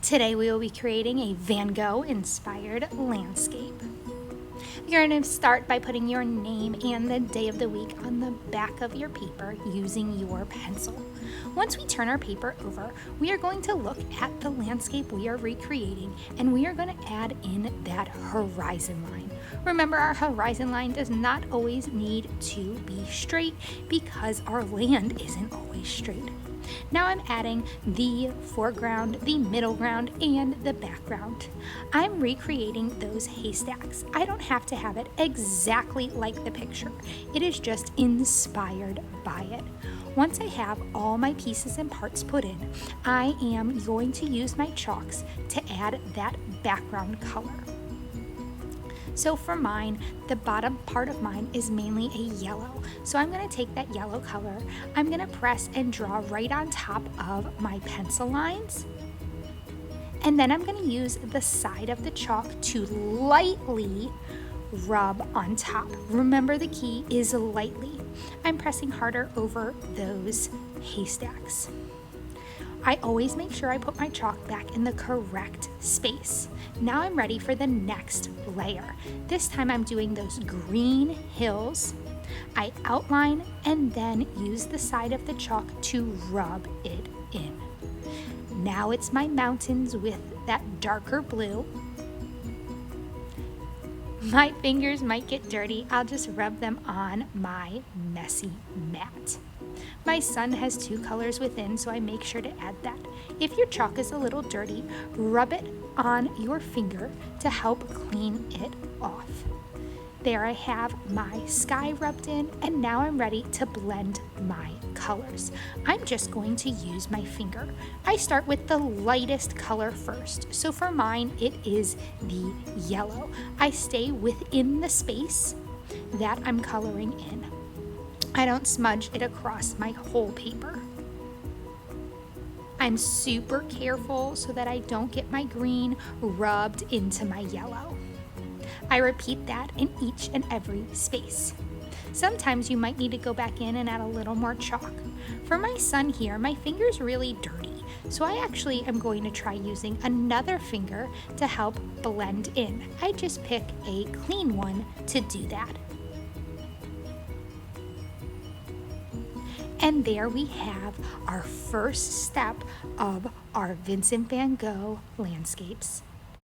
Today we will be creating a Van Gogh inspired landscape. You're going to start by putting your name and the day of the week on the back of your paper using your pencil. Once we turn our paper over, we are going to look at the landscape we are recreating, and we are going to add in that horizon line. Remember, our horizon line does not always need to be straight because our land isn't always straight. Now I'm adding the foreground, the middle ground, and the background. I'm recreating those haystacks. I don't have to have it exactly like the picture. It is just inspired by it. Once I have all my pieces and parts put in, I am going to use my chalks to add that background color. So for mine, the bottom part of mine is mainly a yellow. So I'm going to take that yellow color, I'm going to press and draw right on top of my pencil lines. And then I'm going to use the side of the chalk to lightly rub on top. Remember, the key is lightly. I'm pressing harder over those haystacks. I always make sure I put my chalk back in the correct space. Now I'm ready for the next layer. This time I'm doing those green hills. I outline and then use the side of the chalk to rub it in. Now it's my mountains with that darker blue. My fingers might get dirty. I'll just rub them on my messy mat. My sun has two colors within, so I make sure to add that. If your chalk is a little dirty, rub it on your finger to help clean it off. There I have my sky rubbed in, and now I'm ready to blend my colors. I'm just going to use my finger. I start with the lightest color first. So for mine, it is the yellow. I stay within the space that I'm coloring in. I don't smudge it across my whole paper. I'm super careful so that I don't get my green rubbed into my yellow. I repeat that in each and every space. Sometimes you might need to go back in and add a little more chalk. For my sun here, my finger's really dirty, so I actually am going to try using another finger to help blend in. I just pick a clean one to do that. And there we have our first step of our Vincent van Gogh landscapes.